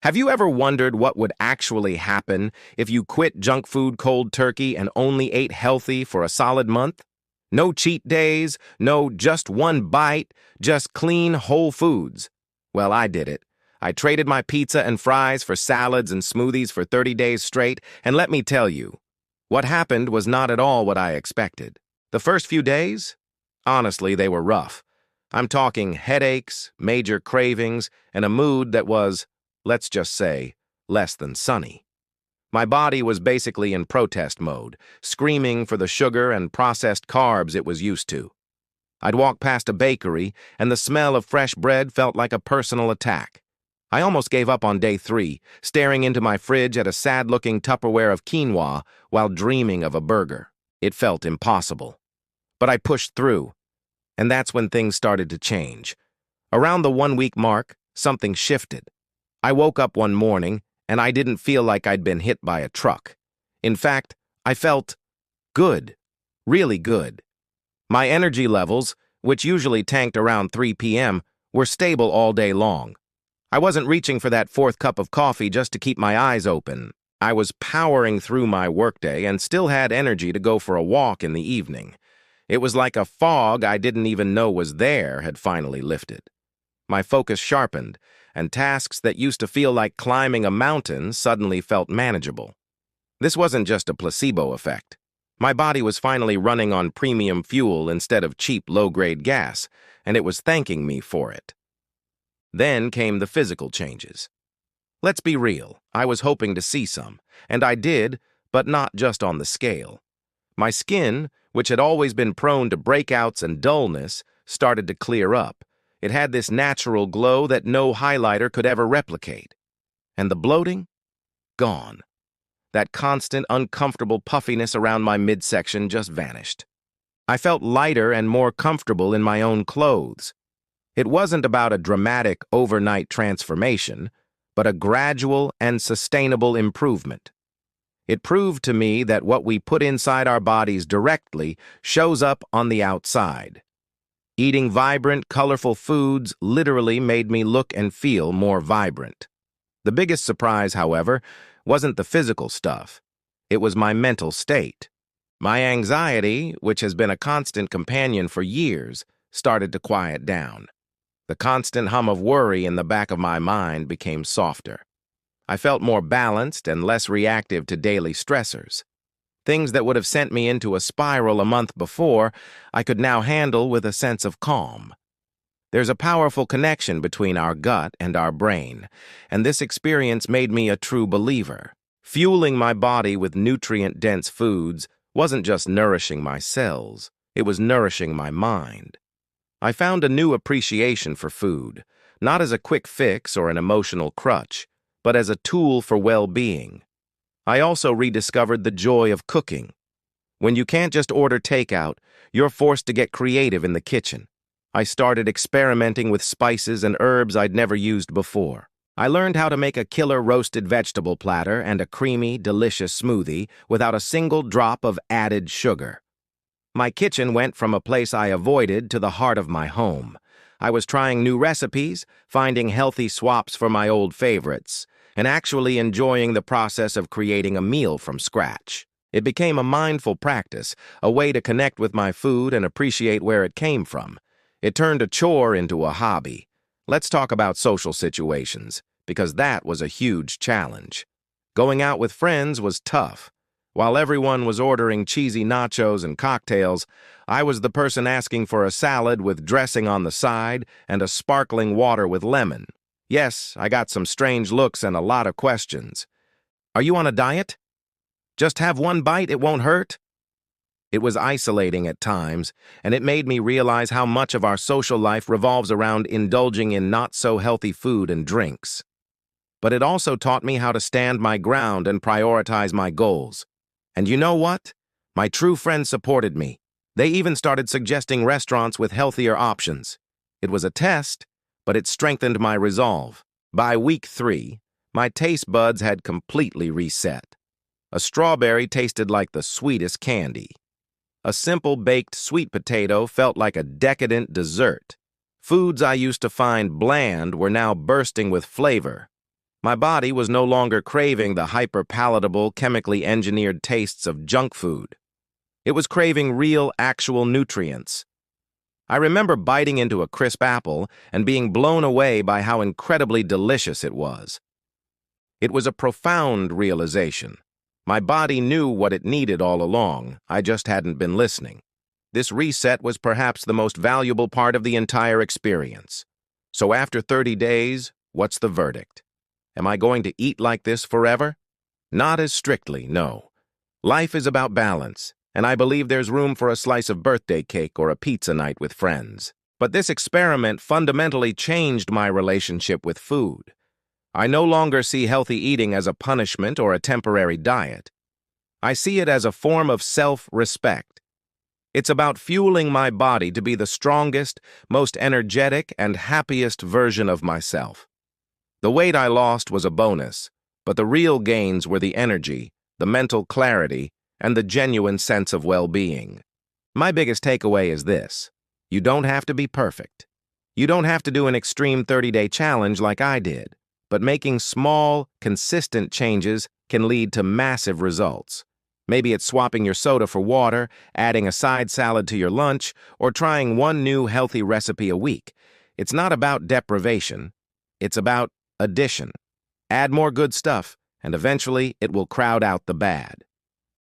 Have you ever wondered what would actually happen if you quit junk food cold turkey and only ate healthy for a solid month? No cheat days, no just one bite, just clean whole foods. Well, I did it. I traded my pizza and fries for salads and smoothies for 30 days straight, and let me tell you, what happened was not at all what I expected. The first few days? Honestly, they were rough. I'm talking headaches, major cravings, and a mood that was, let's just say, less than sunny. My body was basically in protest mode, screaming for the sugar and processed carbs it was used to. I'd walk past a bakery, and the smell of fresh bread felt like a personal attack. I almost gave up on day 3, staring into my fridge at a sad-looking Tupperware of quinoa while dreaming of a burger. It felt impossible. But I pushed through, and that's when things started to change. Around the 1-week mark, something shifted. I woke up one morning, and I didn't feel like I'd been hit by a truck. In fact, I felt good, really good. My energy levels, which usually tanked around 3 p.m., were stable all day long. I wasn't reaching for that 4th cup of coffee just to keep my eyes open. I was powering through my workday and still had energy to go for a walk in the evening. It was like a fog I didn't even know was there had finally lifted. My focus sharpened, and tasks that used to feel like climbing a mountain suddenly felt manageable. This wasn't just a placebo effect. My body was finally running on premium fuel instead of cheap low-grade gas, and it was thanking me for it. Then came the physical changes. Let's be real, I was hoping to see some, and I did, but not just on the scale. My skin, which had always been prone to breakouts and dullness, started to clear up. It had this natural glow that no highlighter could ever replicate. And the bloating? Gone. That constant, uncomfortable puffiness around my midsection just vanished. I felt lighter and more comfortable in my own clothes. It wasn't about a dramatic overnight transformation, but a gradual and sustainable improvement. It proved to me that what we put inside our bodies directly shows up on the outside. Eating vibrant, colorful foods literally made me look and feel more vibrant. The biggest surprise, however, wasn't the physical stuff. It was my mental state. My anxiety, which has been a constant companion for years, started to quiet down. The constant hum of worry in the back of my mind became softer. I felt more balanced and less reactive to daily stressors. Things that would have sent me into a spiral a month before, I could now handle with a sense of calm. There's a powerful connection between our gut and our brain, and this experience made me a true believer. Fueling my body with nutrient-dense foods wasn't just nourishing my cells, it was nourishing my mind. I found a new appreciation for food, not as a quick fix or an emotional crutch, but as a tool for well-being. I also rediscovered the joy of cooking. When you can't just order takeout, you're forced to get creative in the kitchen. I started experimenting with spices and herbs I'd never used before. I learned how to make a killer roasted vegetable platter and a creamy, delicious smoothie without a single drop of added sugar. My kitchen went from a place I avoided to the heart of my home. I was trying new recipes, finding healthy swaps for my old favorites, and actually enjoying the process of creating a meal from scratch. It became a mindful practice, a way to connect with my food and appreciate where it came from. It turned a chore into a hobby. Let's talk about social situations, because that was a huge challenge. Going out with friends was tough. While everyone was ordering cheesy nachos and cocktails, I was the person asking for a salad with dressing on the side and a sparkling water with lemon. Yes, I got some strange looks and a lot of questions. Are you on a diet? Just have one bite, it won't hurt? It was isolating at times, and it made me realize how much of our social life revolves around indulging in not-so-healthy food and drinks. But it also taught me how to stand my ground and prioritize my goals. And you know what? My true friends supported me. They even started suggesting restaurants with healthier options. It was a test, but it strengthened my resolve. By week 3, my taste buds had completely reset. A strawberry tasted like the sweetest candy. A simple baked sweet potato felt like a decadent dessert. Foods I used to find bland were now bursting with flavor. My body was no longer craving the hyper-palatable, chemically engineered tastes of junk food. It was craving real, actual nutrients. I remember biting into a crisp apple and being blown away by how incredibly delicious it was. It was a profound realization. My body knew what it needed all along, I just hadn't been listening. This reset was perhaps the most valuable part of the entire experience. So after 30 days, what's the verdict? Am I going to eat like this forever? Not as strictly, no. Life is about balance, and I believe there's room for a slice of birthday cake or a pizza night with friends. But this experiment fundamentally changed my relationship with food. I no longer see healthy eating as a punishment or a temporary diet. I see it as a form of self-respect. It's about fueling my body to be the strongest, most energetic, and happiest version of myself. The weight I lost was a bonus, but the real gains were the energy, the mental clarity, and the genuine sense of well-being. My biggest takeaway is this: you don't have to be perfect. You don't have to do an extreme 30-day challenge like I did, but making small, consistent changes can lead to massive results. Maybe it's swapping your soda for water, adding a side salad to your lunch, or trying one new healthy recipe a week. It's not about deprivation. It's about addition. Add more good stuff, and eventually it will crowd out the bad.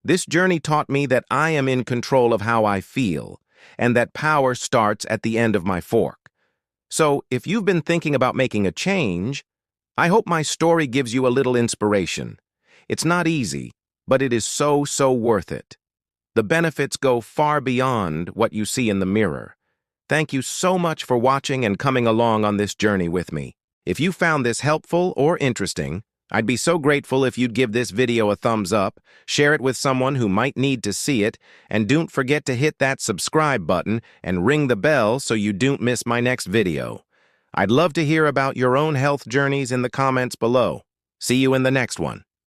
This journey taught me that I am in control of how I feel, and that power starts at the end of my fork. So, if you've been thinking about making a change, I hope my story gives you a little inspiration. It's not easy, but it is so worth it. The benefits go far beyond what you see in the mirror. Thank you so much for watching and coming along on this journey with me. If you found this helpful or interesting, I'd be so grateful if you'd give this video a thumbs up, share it with someone who might need to see it, and don't forget to hit that subscribe button and ring the bell so you don't miss my next video. I'd love to hear about your own health journeys in the comments below. See you in the next one.